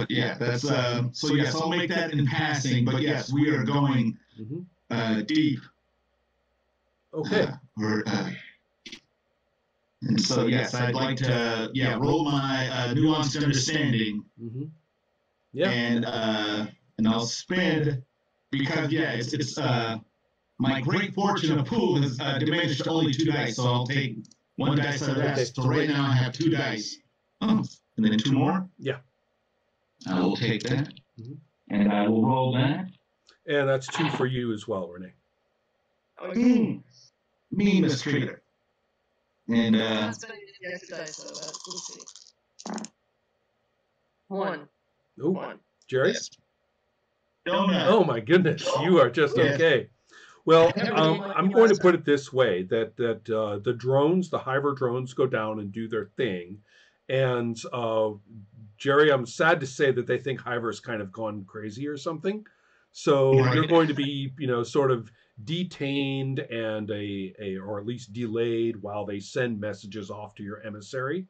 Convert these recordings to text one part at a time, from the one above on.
but yeah, that's so yes, I'll make that in passing. But yes, we are going deep. Okay. And so yes, I'd like to roll my nuanced understanding. Yeah. And I'll spend because it's my great fortune of pool has diminished to only 2 dice, so I'll take 1 dice out of that. Okay. So right now I have 2 dice. And then 2 more? Yeah. I will take that. And I will roll that. And that's 2 for you as well, Renee. Me mistreater. And let's see. 1. Ooh. 1. Jerry? Yes. Oh my goodness, you are just okay. Well, I'm going to put it this way, that the drones, the Hiver drones, go down and do their thing. And Jerry, I'm sad to say that they think Hiver's kind of gone crazy or something. So you're going to be, sort of detained and or at least delayed while they send messages off to your emissary.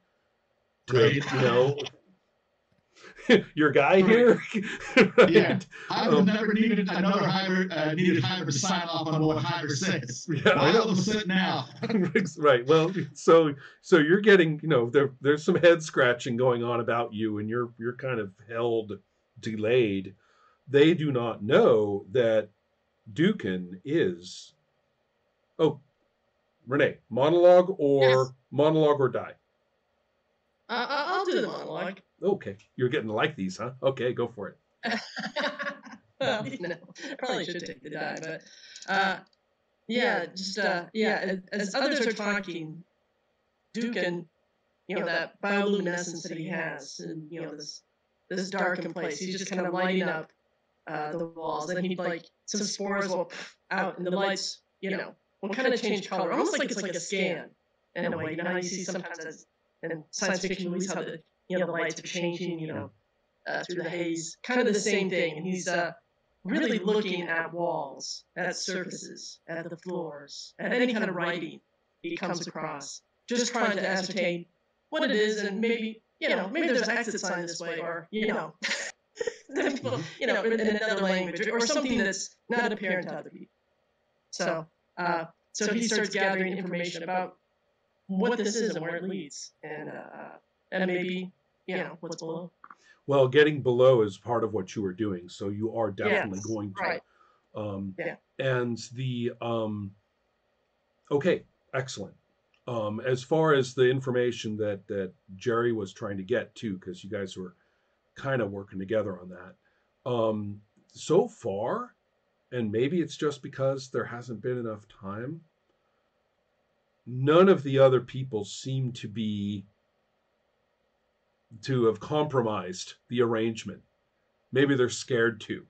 Your guy here. Right? Yeah, I've never needed another Hiver to sign off on what Hiver says. Yeah, why all of a sudden now? Right. Well, so you're getting, there's some head scratching going on about you, and you're kind of held delayed. They do not know that Dukan is. Oh, Renee, monologue or die? I'll do the monologue. Okay, you're getting to like these, huh? Okay, go for it. Well, probably should take the die, but as others are talking, Dukan, that bioluminescence that he has, and this darkened place, he's just kind of lighting up the walls. Then he'd some spores will out, and the lights, will kind of change color, almost like it's like a scan in a way. How you see sometimes in science fiction movies how the lights are changing, through the haze. Kind of the same thing. And he's really looking at walls, at surfaces, at the floors, at any kind of writing he comes across, just trying to ascertain what it is, and maybe there's an exit sign this way, or in another language, or something that's not apparent to other people. So he starts gathering information about what this is and where it leads, and maybe what's below. Well, getting below is part of what you are doing, so you are definitely going to. Right. And the okay, excellent. As far as the information that Jerry was trying to get to, because you guys were kind of working together on that, so far, and maybe it's just because there hasn't been enough time, none of the other people seem to have compromised the arrangement. Maybe they're scared to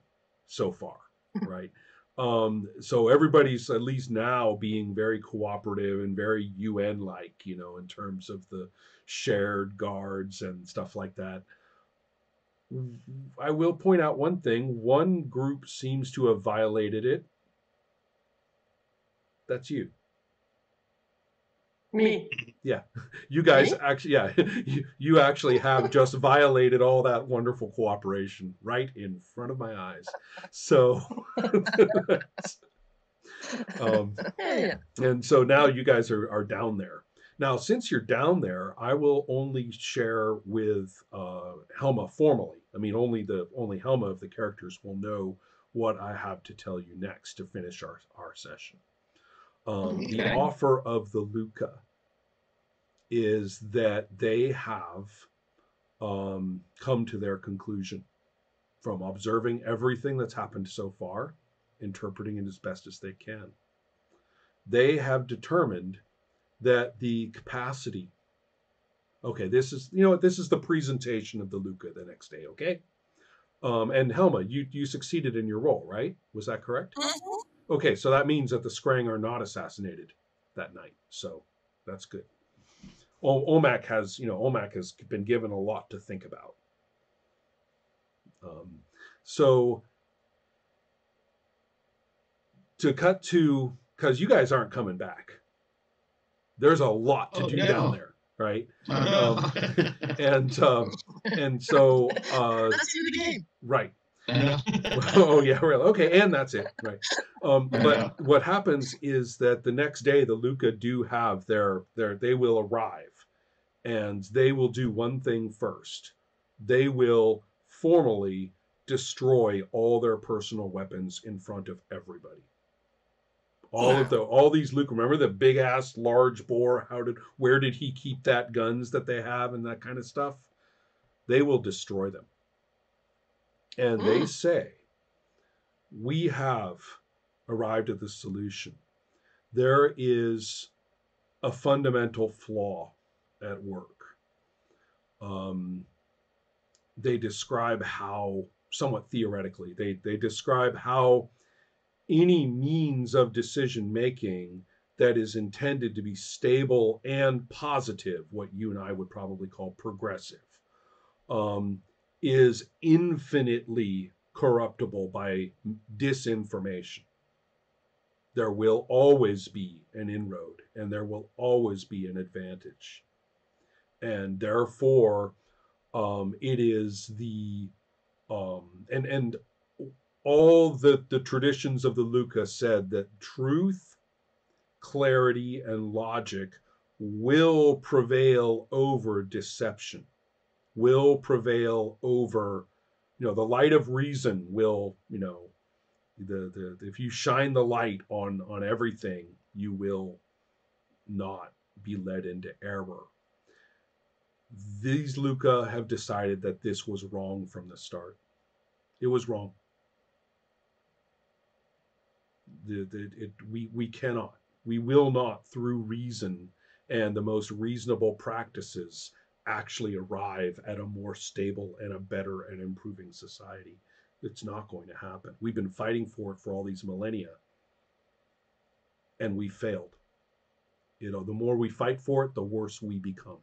so far, right? So everybody's at least now being very cooperative and very UN-like, in terms of the shared guards and stuff like that. I will point out one thing. One group seems to have violated it. That's you. Me. Yeah, you guys actually, you actually have just violated all that wonderful cooperation right in front of my eyes. So, and so now you guys are down there. Now, since you're down there, I will only share with Helma formally. I mean, only Helma of the characters will know what I have to tell you next to finish our session. The offer of the Luca is that they have come to their conclusion from observing everything that's happened so far, interpreting it as best as they can. They have determined that the capacity, okay, this is the presentation of the Luca the next day, okay? And Helma, you succeeded in your role, right? Was that correct? Mm-hmm. Okay, so that means that the Skrang are not assassinated that night, so that's good. Omak has been given a lot to think about. So to cut to, because you guys aren't coming back. There's a lot to do down there. right? Oh, And and so That's the end of the game. right. no. Oh yeah, really. Okay, and that's it, right? Yeah. But what happens is that the next day the Luca do have their they will arrive, and they will do one thing first. They will formally destroy all their personal weapons in front of everybody. All these Luke, remember the big ass large bore? Where did he keep that guns that they have and that kind of stuff? They will destroy them. And they say, we have arrived at the solution. There is a fundamental flaw at work. They describe how, somewhat theoretically, they describe how any means of decision making that is intended to be stable and positive, what you and I would probably call progressive, is infinitely corruptible by disinformation. There will always be an inroad and there will always be an advantage. And therefore, it is the and all the traditions of the Luca said that truth, clarity, and logic will prevail over deception, will prevail over, the light of reason will, the if you shine the light on everything, you will not be led into error. These Luca have decided that this was wrong from the start. It was wrong. We cannot, we will not, through reason and the most reasonable practices, actually arrive at a more stable and a better and improving society. It's not going to happen. We've been fighting for it for all these millennia, and we failed. The more we fight for it, the worse we become.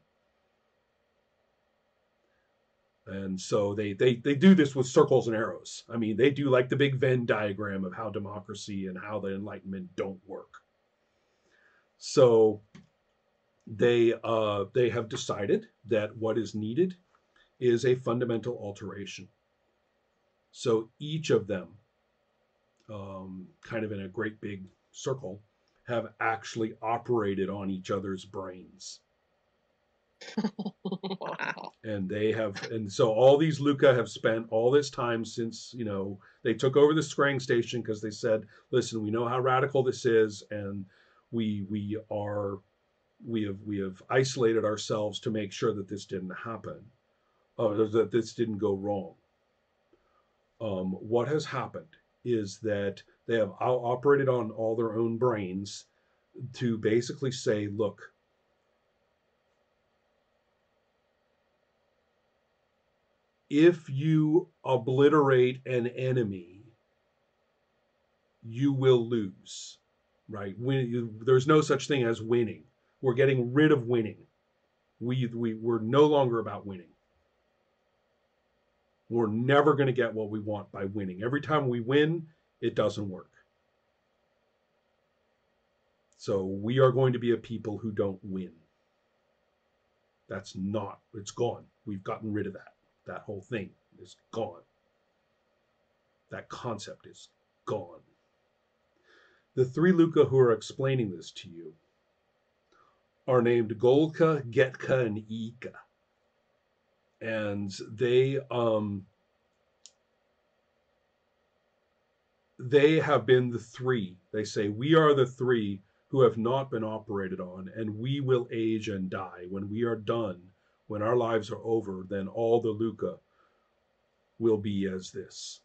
And so they do this with circles and arrows. I mean, they do like the big Venn diagram of how democracy and how the Enlightenment don't work. So they have decided that what is needed is a fundamental alteration. So each of them, kind of in a great big circle, have actually operated on each other's brains. Wow. And so all these Luca have spent all this time since, they took over the Scrang station because they said, listen, we know how radical this is, and we have isolated ourselves to make sure that this didn't happen, that this didn't go wrong. What has happened is that they have operated on all their own brains to basically say, look, if you obliterate an enemy, you will lose, right? There's no such thing as winning. We're getting rid of winning. We're no longer about winning. We're never going to get what we want by winning. Every time we win, it doesn't work. So we are going to be a people who don't win. It's gone. We've gotten rid of that. That whole thing is gone. That concept is gone. The three Luca who are explaining this to you are named Golka, Getka, and Ika. And they have been the three. They say, we are the three who have not been operated on, and we will age and die. When we are done, when our lives are over, then all the Luca will be as this.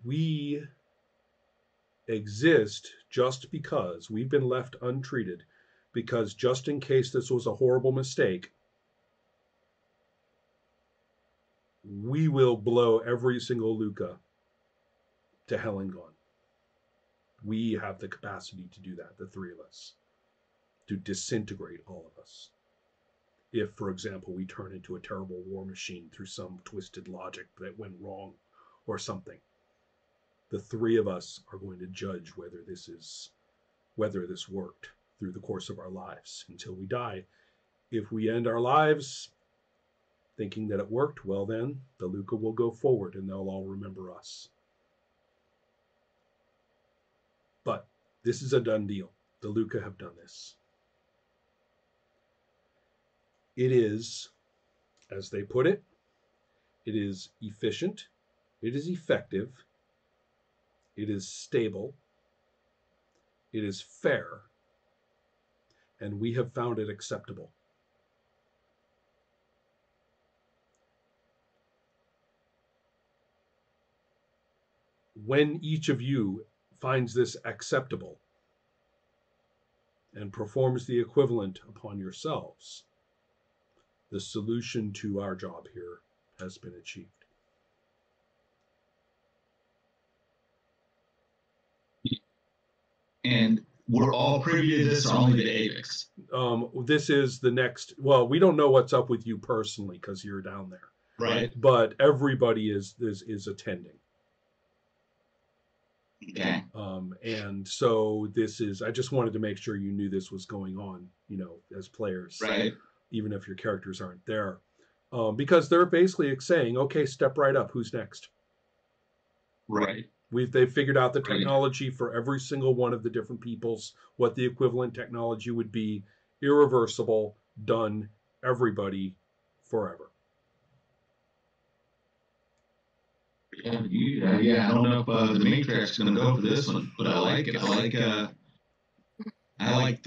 We exist just because we've been left untreated, because just in case this was a horrible mistake, we will blow every single Luca to hell and gone. We have the capacity to do that, the three of us, to disintegrate all of us. If, for example, we turn into a terrible war machine through some twisted logic that went wrong or something, the three of us are going to judge whether this is whether this worked through the course of our lives until we die. If we end our lives thinking that it worked, well then, the Luca will go forward and they'll all remember us. But this is a done deal. The Luca have done this. It is, as they put it, it is efficient, it is effective, it is stable, it is fair, and we have found it acceptable. When each of you finds this acceptable and performs the equivalent upon yourselves, the solution to our job here has been achieved. And we're all privy to this, or only the Avix? This is the next. Well, we don't know what's up with you personally because you're down there, Right. but everybody is attending. Okay. And so this is. I just wanted to make sure you knew this was going on. As players, Right. Even if your characters aren't there, because they're basically saying, "Okay, step right up. Who's next?" Right. They've figured out the technology for every single one of the different peoples, what the equivalent technology would be, irreversible, done, everybody, forever. Yeah, I don't know if the Matrix is going to go for this one, but I like it. I like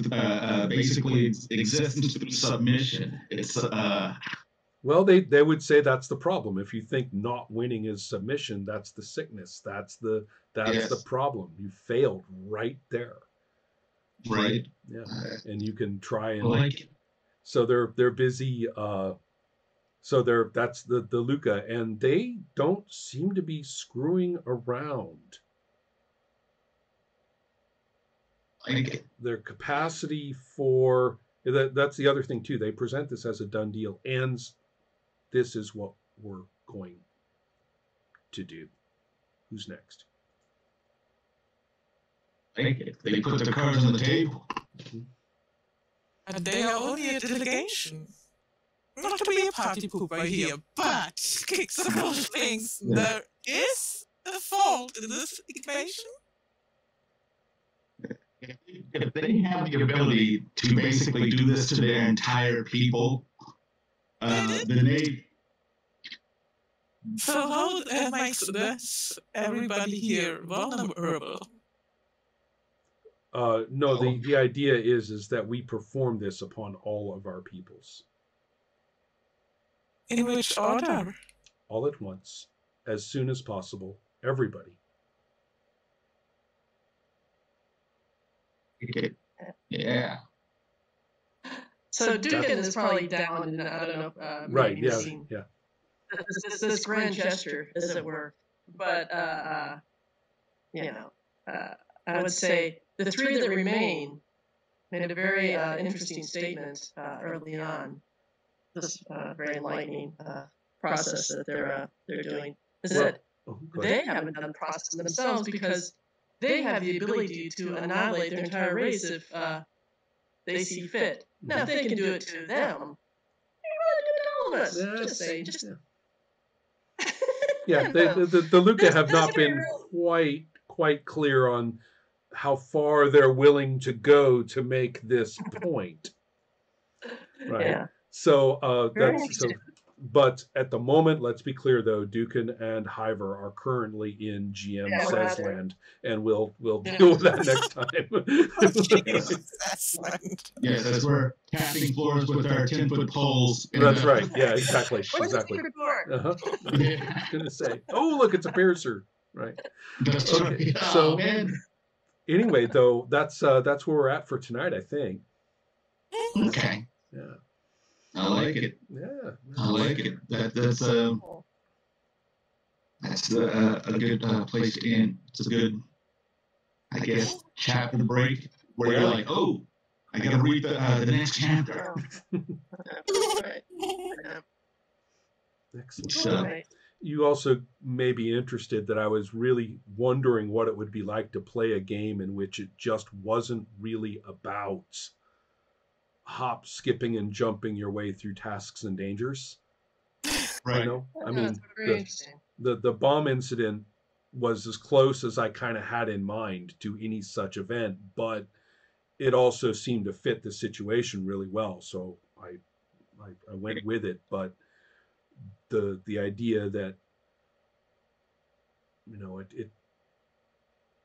basically existence through submission. It's Well, they would say that's the problem. If you think not winning is submission, that's the sickness. That's the problem. You failed right there. right. Yeah, and you can try and I like it. So they're busy. So that's the Luca, and they don't seem to be screwing around. Like it. Their capacity for that's the other thing too. They present this as a done deal, and this is what we're going to do. Who's next? Like it. They put the cards on the table. And they are only a delegation. Not to be a party pooper here, but kick some more things. There is a fault in this equation. If they have the ability to basically do this to their entire people, then they. So how makes this everybody here vulnerable? No, the idea is that we perform this upon all of our peoples. In which order? All at once, as soon as possible, everybody. Yeah. So Dugan is probably down, and I don't know. Right. maybe Yeah. seen Yeah. this grand gesture, as it were. But I would say the three that remain made a very interesting statement early on. This very enlightening process that they're doing is that they haven't done the process themselves because they have the ability to annihilate their entire race if they see fit. Now, if they can do it to them, they really do it to all of us. Just saying. Yeah, the Luca have not been quite clear on how far they're willing to go to make this point. Right. Yeah. So but at the moment, let's be clear though, Dukan and Hiver are currently in GM Says Land, and we'll deal with that next time. Yes, as we're tapping floors with our 10-foot poles. That's right. Yeah, exactly. Exactly. Report? I was gonna say, oh look, it's a piercer. Right. That's Okay. right. So Oh, man. anyway, though, that's where we're at for tonight, I think. Okay. Yeah. I like it. Yeah. I like it. That's a good place to end. It's a good, I guess, chapter to break where you're like, oh, I got to read the next chapter. Right. Excellent. So, Right. You also may be interested that I was really wondering what it would be like to play a game in which it just wasn't really about hop, skipping, and jumping your way through tasks and dangers. Right. You know, I That's mean, very interesting. the bomb incident was as close as I kind of had in mind to any such event, but it also seemed to fit the situation really well. So I went with it. But the idea that, you know, it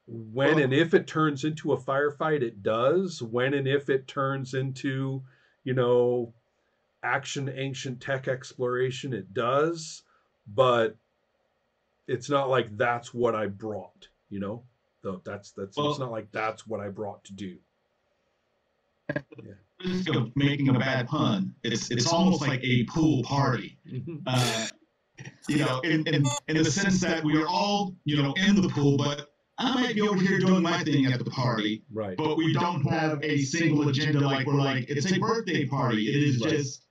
when and if it turns into a firefight, it does. When and if it turns into, you know, action ancient tech exploration, it does. But it's not like that's what I brought, you know. Though that's it's not like that's what I brought to do. Yeah. Risk of making a bad pun, it's almost like a pool party. You know, in the sense that we are all, you know, in the pool, but I might be over here doing my thing at the party, Right. but we don't have a single agenda. Like, we're like, it's a birthday party. It is just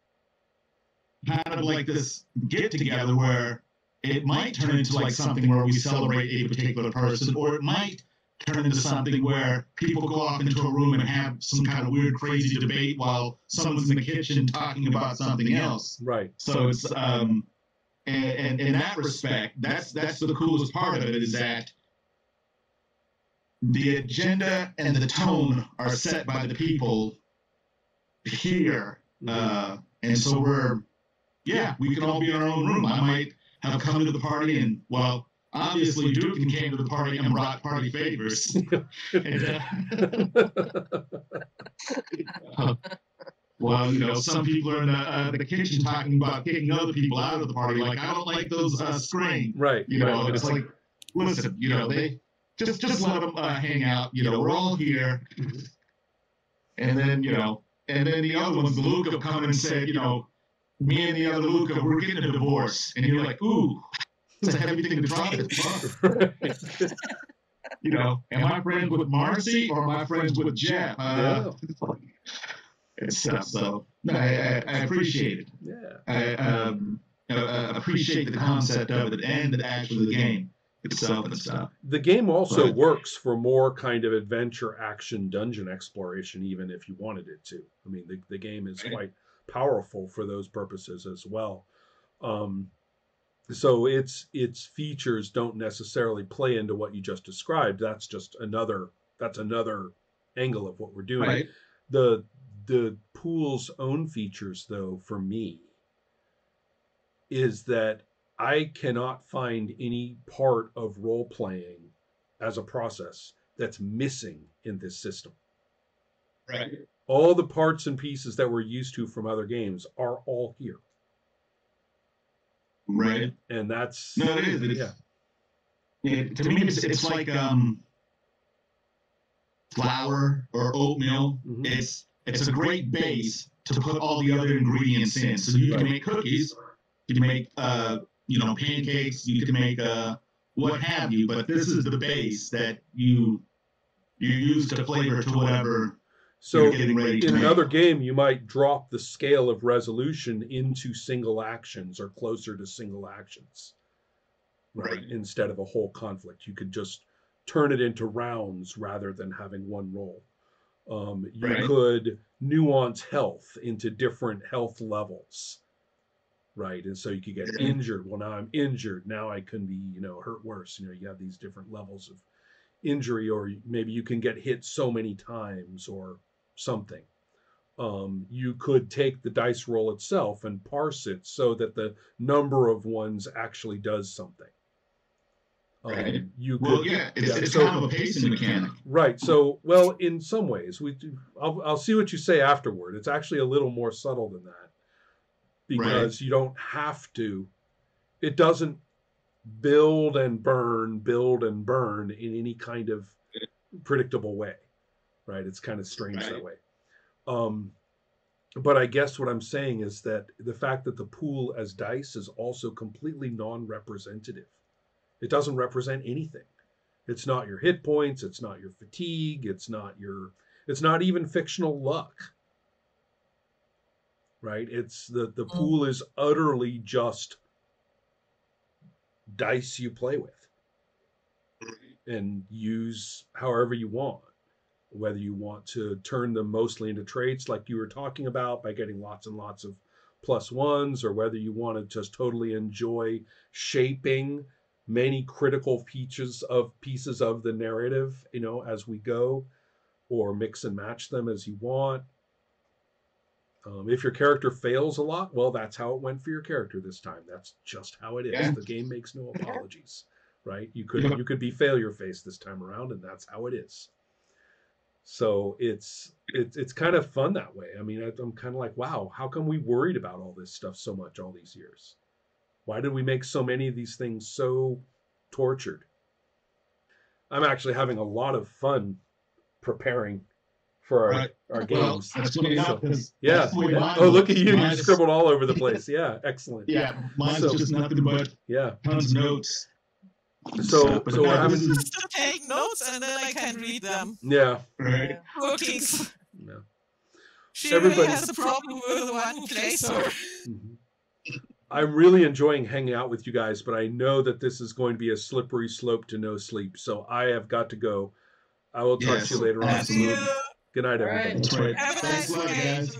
kind of like this get together where it might turn into like something where we celebrate a particular person, or it might turn into something where people go off into a room and have some kind of weird, crazy debate while someone's in the kitchen talking about something else. Right. So it's and in that respect, that's the coolest part of it, is that the agenda and the tone are set by the people here, and so we can all be in our own room. I might have come to the party, and well, obviously Duke came to the party and brought party favors. And, well, you know, some people are in the kitchen talking about kicking other people out of the party. Like, I don't like those screen. Right. You know, it's like, listen, you know, they just let them hang out. You know, we're all here. And then, you know, and then the other ones, the Luca, come in and said, you know, me and the other Luca, we're getting a divorce. And you're like, ooh, it's a heavy thing to drop it. You know, am I friends with Marcy or am I friends with Jeff? And stuff. So I appreciate it. Yeah. I appreciate the concept of it and actually the game itself and stuff. The game also works for more kind of adventure, action, dungeon exploration, even if you wanted it to. I mean, the game is quite powerful for those purposes as well. So its features don't necessarily play into what you just described. That's just another angle of what we're doing. Right. The pool's own features, though, for me, is that I cannot find any part of role playing as a process that's missing in this system. Right. All the parts and pieces that we're used to from other games are all here. Right. And that's no, it is. To me, it's like flour or oatmeal. Mm-hmm. It's a great base to put all the other ingredients in. So you can make cookies, you can make you know, pancakes, you can make what have you. But this is the base that you use to flavor to whatever. So in another game, you might drop the scale of resolution into single actions or closer to single actions, right? Instead of a whole conflict. You could just turn it into rounds rather than having one roll. You could nuance health into different health levels, right? And so you could get injured. Well, now I'm injured. Now I can be, you know, hurt worse. You know, you have these different levels of injury, or maybe you can get hit so many times or something. You could take the dice roll itself and parse it so that the number of ones actually does something. You could, it's kind of a pacing mechanic. Right. So, well, in some ways, I'll see what you say afterward. It's actually a little more subtle than that, because you don't have to. It doesn't build and burn in any kind of predictable way, right? It's kind of strange that way. But I guess what I'm saying is that the fact that the pool as dice is also completely non-representative. It doesn't represent anything. It's not your hit points. It's not your fatigue. It's not even fictional luck. Right? It's the pool is utterly just dice you play with and use however you want. Whether you want to turn them mostly into traits like you were talking about by getting lots and lots of +1s, or whether you want to just totally enjoy shaping many critical pieces of the narrative, as we go, or mix and match them as you want. If your character fails a lot, well, that's how it went for your character this time. That's just how it is. Yeah. The game makes no apologies, right? You could be failure face this time around, and that's how it is. So it's kind of fun that way. I mean, I'm kind of like, wow, how come we worried about all this stuff so much all these years? Why did we make so many of these things so tortured? I'm actually having a lot of fun preparing for our games. That's what Yeah. Oh, look at you! You scribbled all over the place. Yeah, excellent. Yeah, mine's just nothing but tons of notes. So we're having just to take notes and then I can read them. Yeah. Right. Bookings. Yeah. She really has a problem with the one who plays her. Mm-hmm. I'm really enjoying hanging out with you guys, but I know that this is going to be a slippery slope to no sleep. So I have got to go. I will talk to you later on. Absolutely. Good night, All right. everybody. That's right. Have a Thanks nice a lot, day. guys.